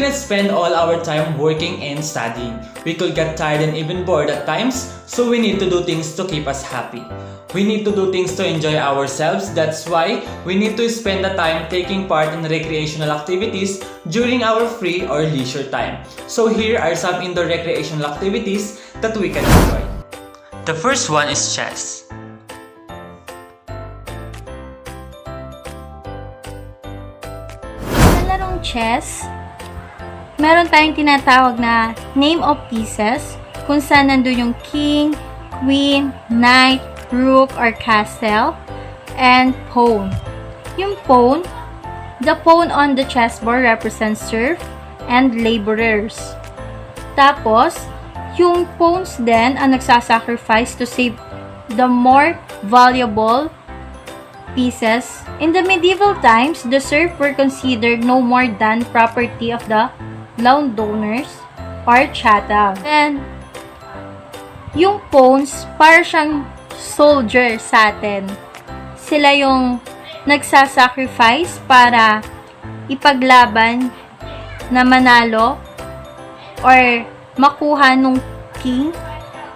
cannot spend all our time working and studying. We could get tired and even bored at times, so we need to do things to keep us happy. We need to do things to enjoy ourselves. That's why we need to spend the time taking part in recreational activities during our free or leisure time. So here are some indoor recreational activities that we can enjoy. The first one is chess. Sa larong chess, meron tayong tinatawag na name of pieces kung saan nandun yung king, queen, knight, rook or castle, and pawn. Yung pawn, the pawn on the chessboard represents serf and laborers. Tapos, yung pawns din ang nagsasacrifice to save the more valuable pieces. In the medieval times, the serf were considered no more than property of the landowners or chattel. And yung pawns, para siyang soldier sa atin. Sila yung nagsasacrifice para ipaglaban na manalo or makuha nung king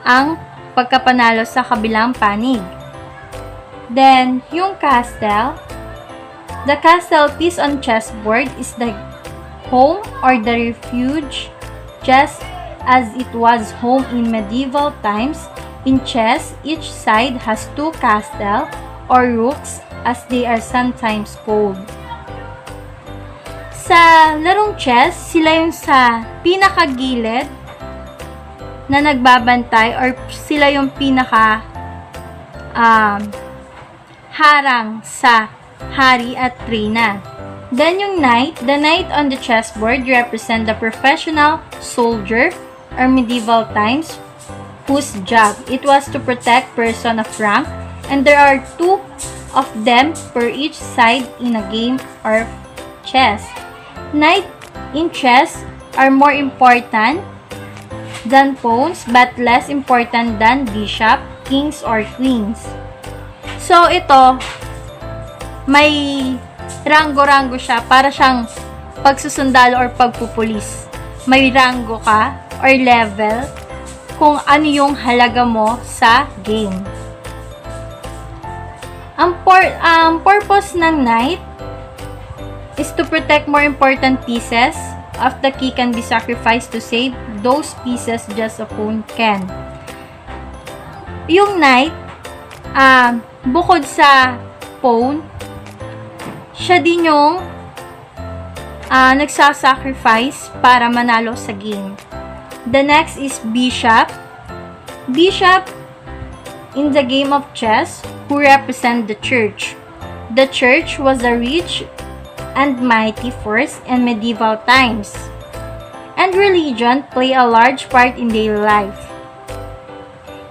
ang pagkapanalo sa kabilang panig. Then, yung castle. The castle piece on chessboard is the home or the refuge, just as it was home in medieval times. In chess, each side has two castles or rooks as they are sometimes called. Sa larong chess, sila yung sa pinakagilid na nagbabantay or sila yung pinaka harang sa hari at reyna. Then yung knight, the knight on the chessboard represent the professional soldier or medieval times whose job it was to protect person of rank, and there are two of them per each side in a game or chess. Knight in chess are more important than pawns but less important than bishop, kings, or queens. So ito, may ranggo-ranggo siya, para siyang pagsusundalo or pagpupulis. May ranggo ka or level kung ano yung halaga mo sa game. Ang purpose ng knight is to protect more important pieces of the key can be sacrificed to save those pieces just a pawn can. Yung knight, bukod sa pawn, siya din yung nagsasacrifice para manalo sa game. The next is bishop. Bishop in the game of chess who represent the church. The church was a rich and mighty force in medieval times, and religion played a large part in daily life.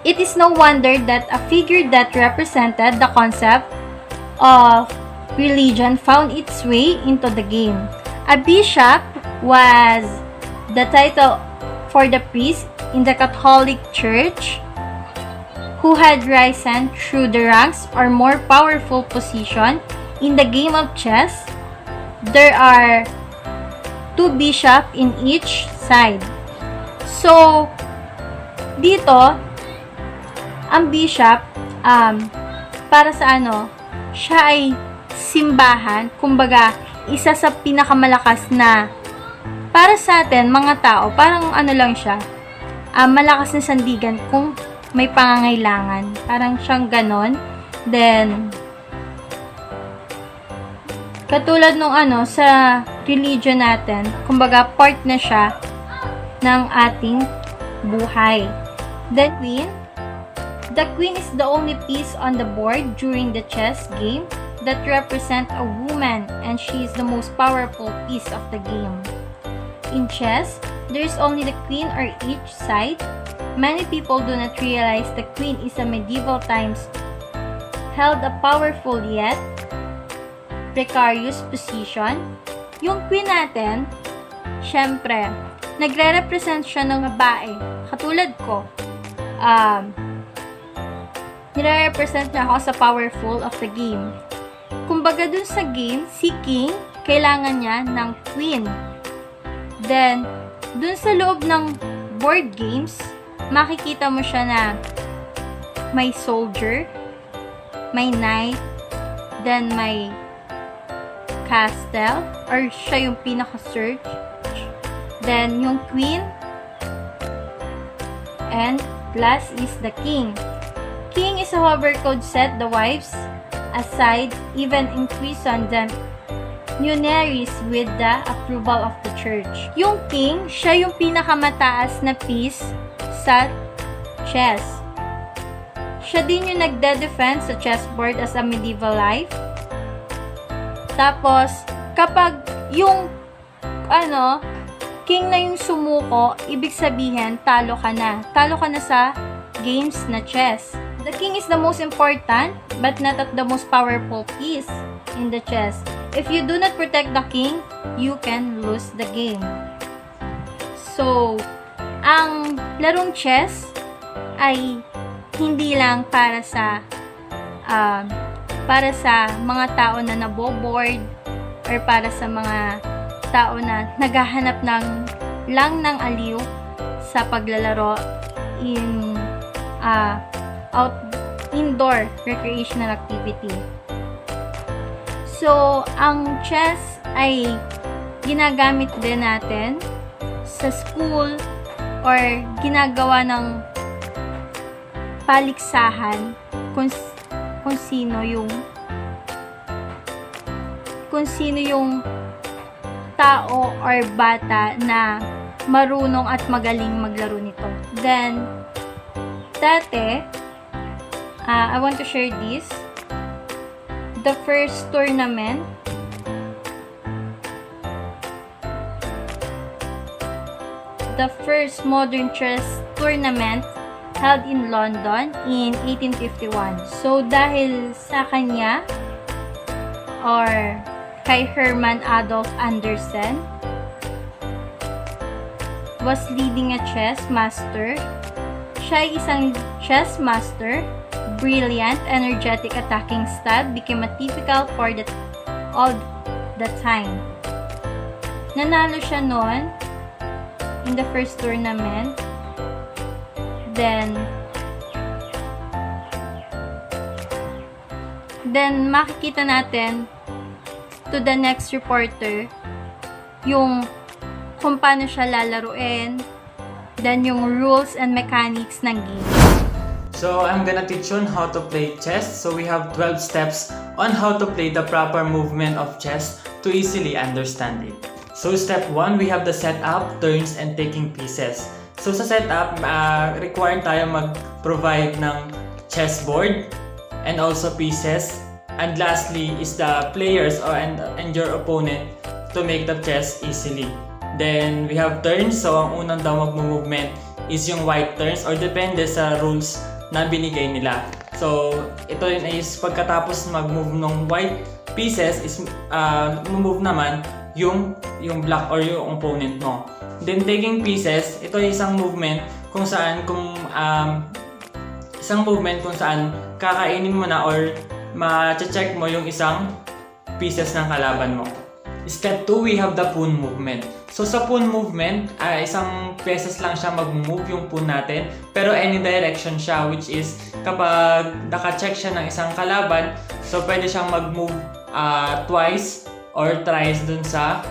It is no wonder that a figure that represented the concept of religion found its way into the game. A bishop was the title for the priest in the Catholic Church who had risen through the ranks or more powerful position. In the game of chess, there are two bishops in each side. So, dito, ang bishop, para sa siya ay simbahan, kumbaga, isa sa pinakamalakas na, para sa atin, mga tao, parang lang siya, malakas na sandigan kung may pangangailangan. Parang siyang ganon. Then, katulad nung sa religion natin, kumbaga, part na siya ng ating buhay. The queen. The queen is the only piece on the board during the chess game that represent a woman, and she is the most powerful piece of the game. In chess, there is only the queen on each side. Many people do not realize the queen is a medieval times held a powerful yet precarious position. Yung queen natin, syempre, nagre-represent siya ng babae. Katulad ko, nire-represent niya ako sa powerful of the game. Kumbaga dun sa game, si king, kailangan niya ng queen. Then, dun sa loob ng board games, makikita mo siya na may soldier, may knight, then may castle, or siya yung pinaka-search, then yung queen, and last is the king. King is a hover code set the wives aside, even imprison them Nuneries with the approval of the church. Yung king, siya yung pinakamataas na piece sa chess. Siya din yung nagde-defend sa chessboard as a medieval life. Tapos, kapag yung king na yung sumuko, ibig sabihin, talo ka na. Talo ka na sa games na chess. The king is the most important, but not at the most powerful piece in the chess. If you do not protect the king, you can lose the game. So, ang larong chess ay hindi lang para sa mga tao na naboboard or para sa mga tao na naghahanap lang ng aliw sa paglalaro in indoor recreational activity. So, ang chess ay ginagamit din natin sa school or ginagawa ng paliksahan kung sino yung tao or bata na marunong at magaling maglaro nito. Then, dati, I want to share this. The first tournament modern chess tournament held in London in 1851. So, dahil sa kanya or kay Hermann Adolf Andersen was leading a chess master. Siya ay isang chess master. Brilliant, energetic attacking style became a typical for all the time. Nanalo siya noon in the first tournament. Then makikita natin to the next reporter yung kung paano siya lalaruin, then yung rules and mechanics ng game. So I'm gonna teach you on how to play chess. So we have 12 steps on how to play the proper movement of chess to easily understand it. So step 1, we have the setup, turns, and taking pieces. So sa setup, required tayo mag-provide ng chessboard and also pieces. And lastly is the players and your opponent to make the chess easily. Then we have turns. So ang unang daw mag-movement is yung white turns or depende sa rules na binigay nila. So, ito rin is pagkatapos mag-move ng white pieces is move naman yung black or yung opponent mo. Then taking pieces, ito ay isang movement kung saan kakainin mo na or ma-check mo yung isang pieces ng kalaban mo. Step 2, we have the pawn movement. So sa pawn movement, isang pieces lang siya mag-move yung pawn natin, pero any direction siya, which is kapag naka-check siya ng isang kalaban, so pwede siyang mag-move twice or thrice dun sa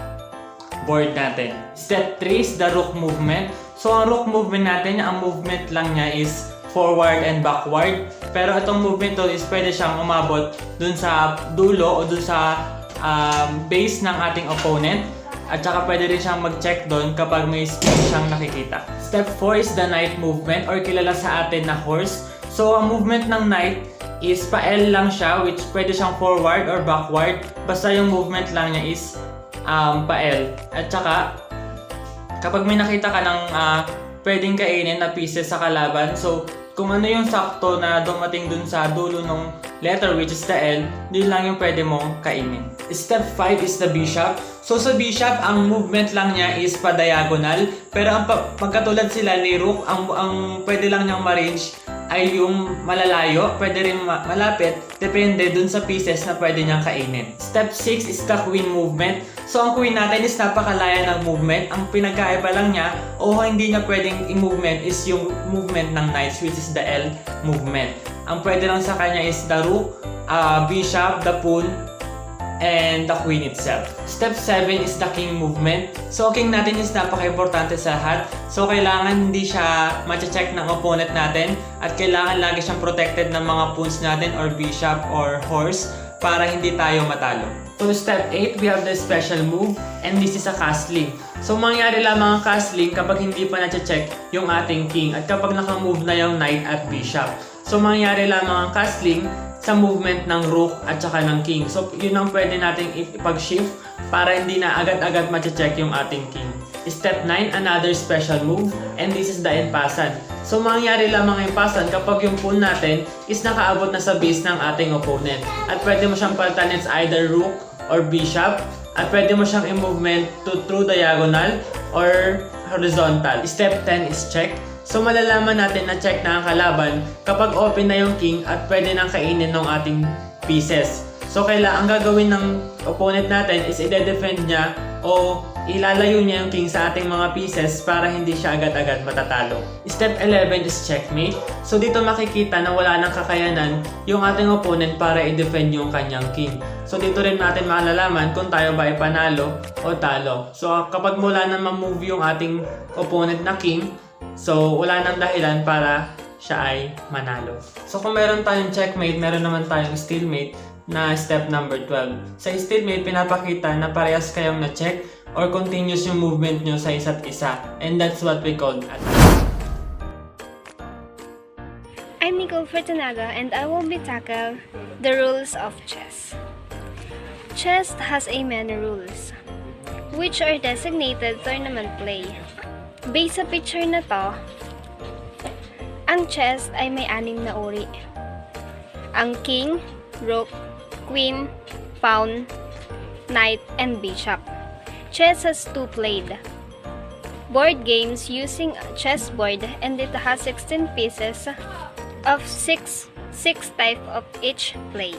board natin. Step 3 is the rook movement. So ang rook movement natin, ang movement lang niya is forward and backward, pero itong movement to is pwede siyang umabot dun sa dulo o dun sa base ng ating opponent, at saka pwede rin siyang mag-check doon kapag may space siyang nakikita. Step 4 is the knight movement or kilala sa atin na horse. So ang movement ng knight is pa-L lang siya, which pwede siyang forward or backward, basta yung movement lang niya is pa-L. At saka kapag may nakita ka ng pwedeng kainin na pieces sa kalaban, so kung ano yung sakto na dumating dun sa dulo ng letter which is the L, yun lang yung pwede mong kainin. Step 5 is the bishop. So sa bishop, ang movement lang niya is pa-diagonal, pero ang pagkatulad sila ni rook, ang pwede lang niyang ma-range ay yung malalayo, pwede rin malapit, Depende dun sa pieces na pwede niyang kainin. Step 6 is the queen movement. So ang queen natin is napakalaya ng movement. Ang pinagkaiba lang niya o hindi niya pwedeng i-movement is yung movement ng knights, which is the L movement. Ang pwede lang sa kanya is the rook, bishop, the pawn, and the queen itself. Step 7 is the king movement. So king natin is napaka-importante sa lahat. So kailangan hindi siya ma-check ng opponent natin at kailangan lagi siyang protected ng mga pawns natin or bishop or horse para hindi tayo matalo. So step 8, we have the special move and this is a castling. So mangyari lamang ang castling kapag hindi pa na-check yung ating king at kapag naka-move na yung knight at bishop. So mangyari lamang ang castling sa movement ng rook at saka ng king. So yun ang pwede nating ipag-shift para hindi na agad-agad ma-check yung ating king. Step 9, another special move and this is the empasan. So mangyari lamang ang empasan kapag yung pawn natin is nakaabot na sa base ng ating opponent. At pwede mo siyang palitan, it's either rook or bishop. At pwede mo siyang i-movement to through diagonal or horizontal. Step 10 is check. So malalaman natin na check na ang kalaban kapag open na yung king at pwede nang kainin ng ating pieces. So ang gagawin ng opponent natin is i-defend niya o ilalayo niya yung king sa ating mga pieces para hindi siya agad-agad matatalo. Step 11 is checkmate. So dito makikita na wala nang kakayanan yung ating opponent para i-defend yung kanyang king. So dito rin natin malalaman kung tayo ba ay panalo o talo. So kapag mula na ma-move yung ating opponent na king, so wala nang dahilan para siya ay manalo. So kung meron tayong checkmate, meron naman tayong stalemate na step number 12. Sa stalemate, pinapakita na parehas kayong na-check or continuous yung movement nyo sa isa't isa. And that's what we call attack. I'm Nicole Fortunaga and I will be tackle the rules of chess. Chess has a many rules, which are designated tournament play. Based sa picture na to, ang chess ay may 6 na uri. Ang king, rook, queen, pawn, knight, and bishop. Chess has 2 played. Board games using a chessboard and it has 16 pieces of 6 type of each play.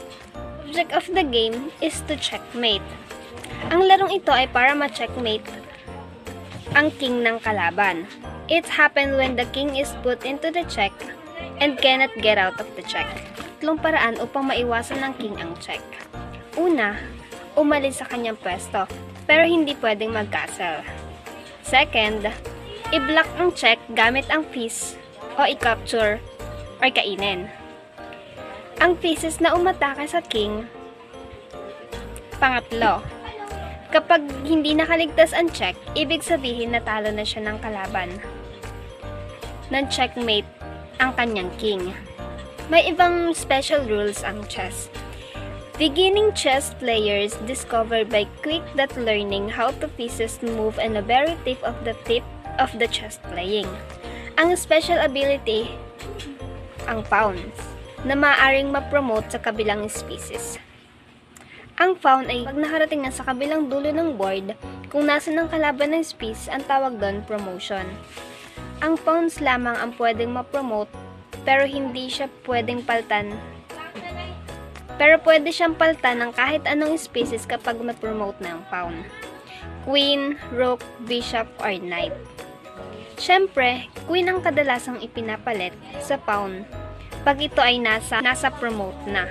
Object of the game is to checkmate. Ang larong ito ay para ma-checkmate ang king ng kalaban. It happens when the king is put into the check and cannot get out of the check. Tatlong paraan upang maiwasan ng king ang check. Una, umalis sa kanyang pwesto, pero hindi pwedeng mag-castle. Second, i-block ang check gamit ang piece o i-capture or kainin. Ang pieces na umatake sa king. Pangatlo, kapag hindi nakaligtas ang check, ibig sabihin natalo na siya ng kalaban. Nan-checkmate ang kanyang king. May ibang special rules ang chess. Beginning chess players discover by quick that learning how to pieces move and the very tip of the chess playing. Ang special ability, ang pawns, na maaaring ma-promote sa kabilang species. Ang pawn ay pag nakarating na sa kabilang dulo ng board, kung nasa ng kalaban ng piece, ang tawag doon promotion. Ang pawns lamang ang pwedeng ma-promote, pero hindi siya pwedeng paltan. Pero pwede siyang paltan ng kahit anong species kapag na-promote na ang pawn. Queen, rook, bishop, or knight. Siyempre, queen ang kadalasang ipinapalit sa pawn pag ito ay nasa promote na.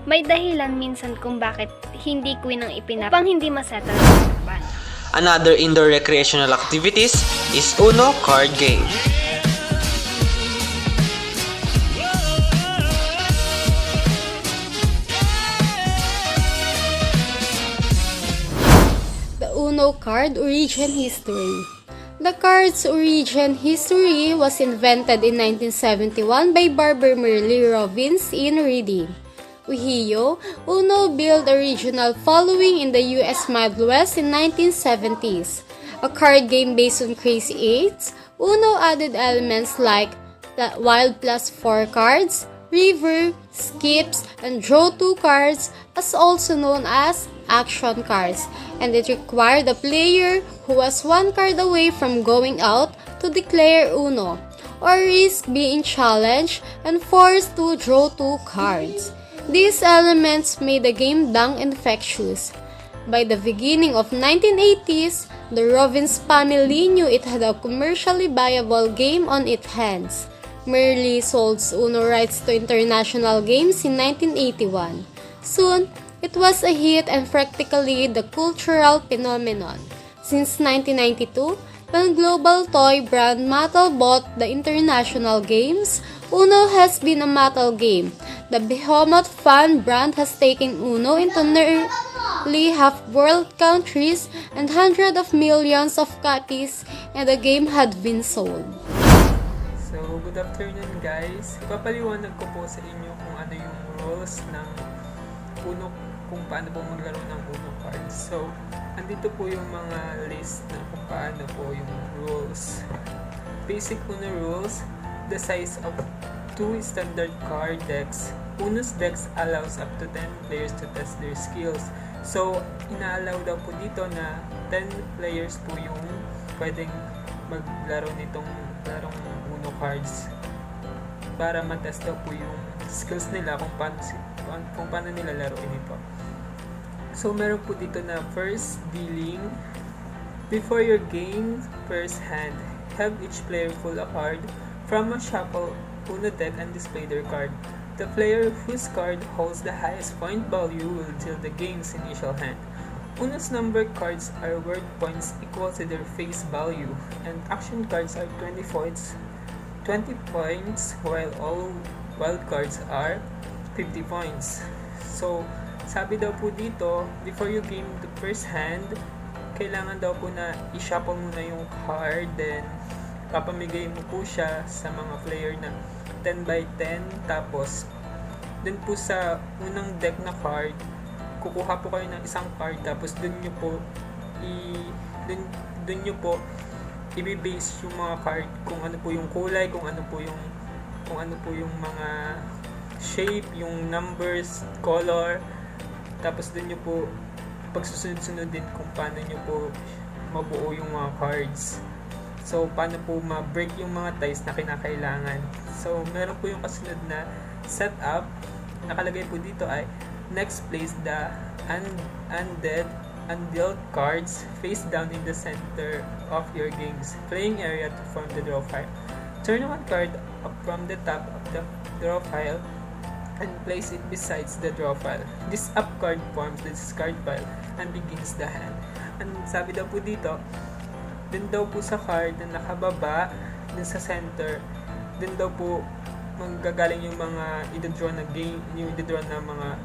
May dahilan minsan kung bakit hindi queen ang pang hindi masettle ng kalaban. Another indoor recreational activities is Unocard game. The Unocard origin history. The card's origin history was invented in 1971 by Barbara Merle Robbins in Reading, Ohio. Uno built original following in the US Midwest in 1970s. A card game based on Crazy Eights, Uno added elements like the Wild Plus 4 cards, River, Skips, and Draw 2 cards, as also known as action cards, and it required the player who was 1 card away from going out to declare Uno, or risk being challenged and forced to draw 2 cards. These elements made the game dung infectious. By the beginning of 1980s, the Robbins family knew it had a commercially viable game on its hands. Merely sold Uno rights to international games in 1981. Soon, it was a hit and practically the cultural phenomenon. Since 1992, when global toy brand Mattel bought the international games, Uno has been a Mattel game. The behemoth fan brand has taken Uno into nearly half-world countries and hundreds of millions of copies, and the game had been sold. So, good afternoon guys. Ipapaliwanag ko po sa inyo kung ano yung rules ng Uno, kung paano po maglaro ng Uno cards. So, andito po yung mga list na kung paano po yung rules. Basic Uno rules, the size of 2 standard card decks. Uno's decks allows up to 10 players to test their skills. So, inaalaw daw po dito na 10 players po yung pwedeng maglaro nitong larong Uno cards para matest daw po yung skills nila kung paano nila laruin ito. So, meron po dito na first dealing. Before your game, first hand, have each player pull a card from a shuffle Uno deck and display their card. The player whose card holds the highest point value will deal the game's initial hand. Uno's number cards are worth points equal to their face value, and action cards are 20 points, while all wild cards are 50 points. So, sabi daw po dito, before you game the first hand, kailangan daw po na i-shuffle muna yung card, then papamigay mo po siya sa mga player na 10 by 10, tapos dun po sa unang deck na card, kukuha po kayo ng isang card, tapos dun nyo po i-base yung mga card kung ano po yung kulay, kung ano po yung mga shape, yung numbers, color, tapos dun nyo po pagsusunod-sunod din kung paano nyo po mabuo yung mga cards. So, paano po ma-break yung mga ties na kinakailangan. So, meron po yung kasunod na setup. Nakalagay po dito ay next, place the undealt cards face down in the center of your game's playing area to form the draw file. Turn one card up from the top of the draw file and place it besides the draw file. This up card forms the discard file and begins the hand. And sabi daw po dito, dun daw po sa card na nakababa, dun sa center, dun daw po manggagaling yung mga i-draw na game, yung i-draw na mga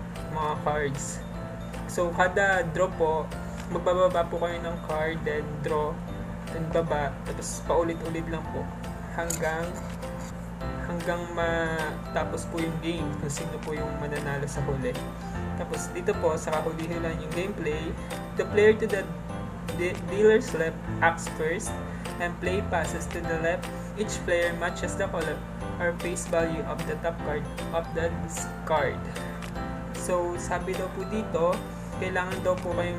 cards. So, kada draw po, magbababa po kayo ng card, then draw, then baba, tapos paulit-ulit lang po hanggang matapos po yung game, kung sino po yung mananalo sa huli. Tapos dito po, sa kahulihan yung gameplay, the player to the dealer's left acts first and play passes to the left. Each player matches the color or face value of the top card of the discard. So, sabi daw po dito, kailangan daw po kayo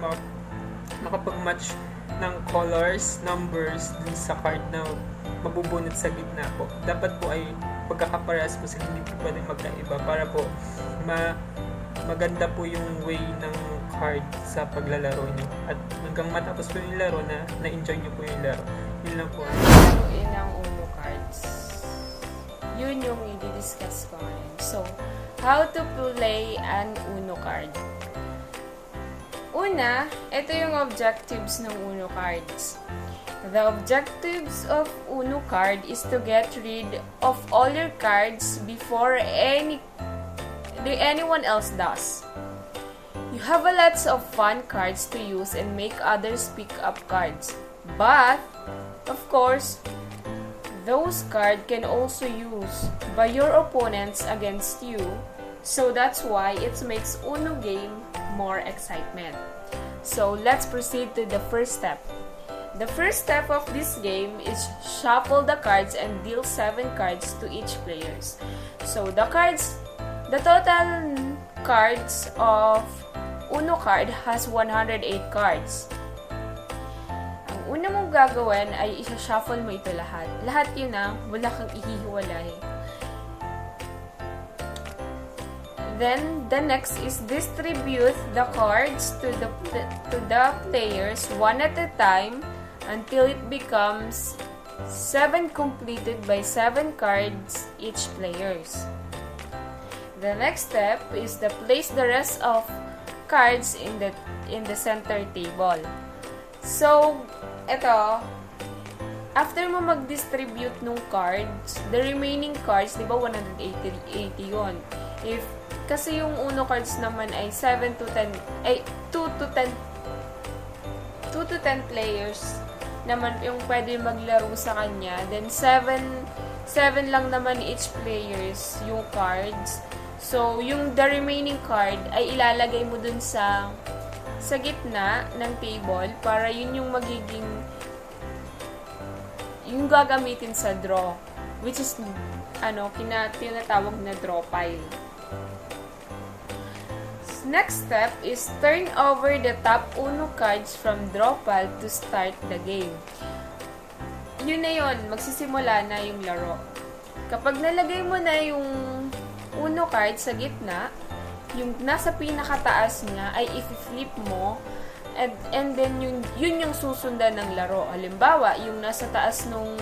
makapag-match ng colors, numbers dun sa card na mabubunot sa gitna po. Dapat po ay pagkakaparehas po sila, hindi po pwedeng magkaiba para po maganda po yung way ng card sa paglalaro nyo. At hanggang matapos po yung laro na na-enjoy nyo po yung laro. Yun lang po. Laruin ang Uno cards. Yun yung i-discuss ko ngayon. So, how to play an Uno card. Una, ito yung objectives ng Uno cards. The objectives of Uno card is to get rid of all your cards before anyone else does. You have a lots of fun cards to use and make others pick up cards. But, of course, those cards can also used by your opponents against you. So that's why it makes Uno game more excitement. So let's proceed to the first step. The first step of this game is shuffle the cards and deal 7 cards to each players. So the total cards of Uno card has 108 cards. Ang una mong gagawin ay isa-shuffle mo ito lahat. Lahat yun wala kang ihihiwalay. Then the next is distribute the cards to the players one at a time until it becomes 7 completed by 7 cards each players. The next step is to place the rest of cards in the center table. So, ito, after mo mag-distribute nung cards, the remaining cards, di ba 180 yun? Kasi yung Uno cards naman ay 2 to 10 players naman yung pwede maglaro sa kanya. Then 7 lang naman each players yung cards. So, yung the remaining card ay ilalagay mo dun sa gitna ng table para yun yung magiging yung gagamitin sa draw, which is tinatawag na draw pile. Next step is turn over the top Uno cards from draw pile to start the game. Yun na yun, magsisimula na yung laro. Kapag nalagay mo na yung Uno card sa gitna, yung nasa pinakataas niya ay i-flip mo and then yun yung susundan ng laro. Halimbawa, yung nasa taas nung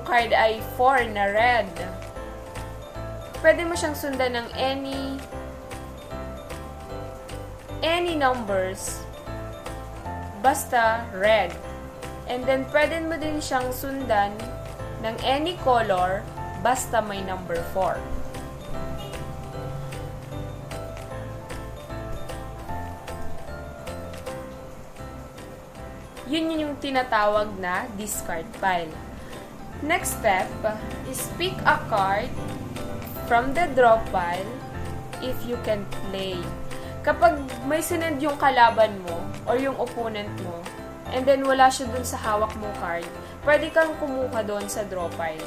card ay 4 na red. Pwede mo siyang sundan ng any numbers basta red. And then pwede mo din siyang sundan ng any color basta may number 4. Yun yung tinatawag na discard pile. Next step is pick a card from the draw pile if you can play. Kapag may sinend yung kalaban mo or yung opponent mo, and then wala siya dun sa hawak mong card, pwede kang kumuha dun sa draw pile.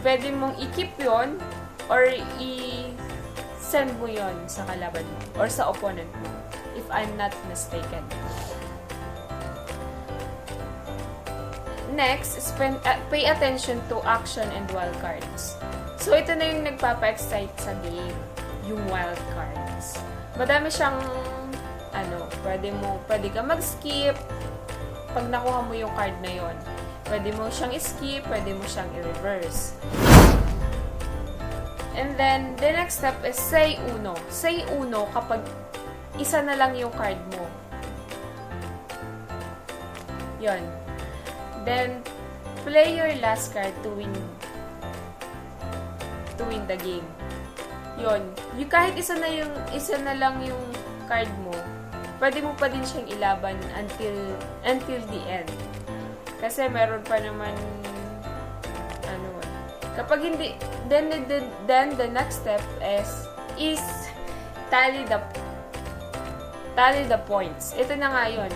Pwede mong i-keep yun or i-send mo yun sa kalaban mo or sa opponent mo, if I'm not mistaken. Next is pay attention to action and wild cards. So, ito na yung nagpapa-excite sa game, yung wild cards. Madami siyang, pwede ka mag-skip pag nakuha mo yung card na yon. Pwede mo siyang skip, pwede mo siyang i-reverse. And then, the next step is say uno. Say uno kapag isa na lang yung card mo. Yon. Then, play your last card to win the game. Yon. Yung kahit isa na lang yung card mo, pwede mo pa din siyang ilaban until the end. Kasi meron pa naman kapag hindi, then the next step is tally the points. Ito na nga yun.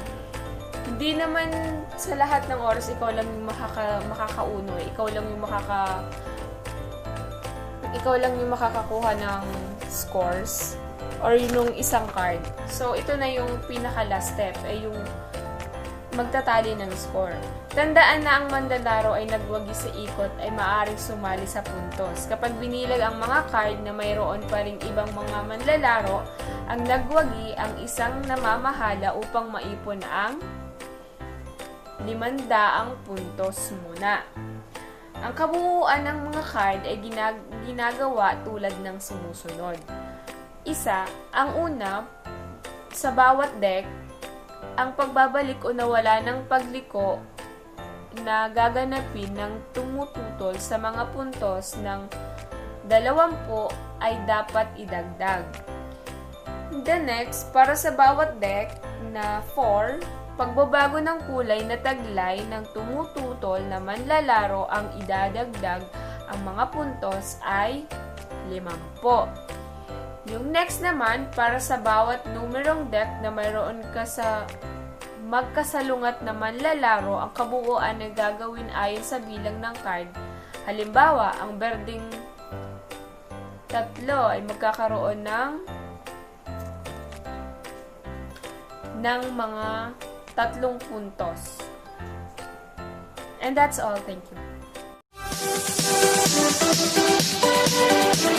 Hindi naman sa lahat ng oras ikaw lang yung makakauno. Ikaw lang yung makakakuha ng scores or yung isang card. So, ito na yung pinaka-last step, ay yung magtatali ng score. Tandaan na ang manlalaro ay nagwagi sa ikot ay maaaring sumali sa puntos. Kapag binilag ang mga card na mayroon pa ring ibang mga manlalaro, ang nagwagi ang isang namamahala upang maipon ang 500 puntos muna. Ang kabuuan ng mga card ay ginagawa tulad ng sumusunod. Isa, ang una, sa bawat deck, ang pagbabalik o nawala ng pagliko na gaganapin ng tumututol sa mga puntos ng 20 ay dapat idagdag. The next, para sa bawat deck na 4, pagbabago ng kulay na taglay ng tumututol na manlalaro ang idadagdag, ang mga puntos ay 50. Yung next naman, para sa bawat numerong deck na mayroon ka sa magkasalungat na manlalaro, ang kabuuan na gagawin ayon sa bilang ng card. Halimbawa, ang berdeng 3 ay magkakaroon ng mga 3 puntos. And that's all. Thank you.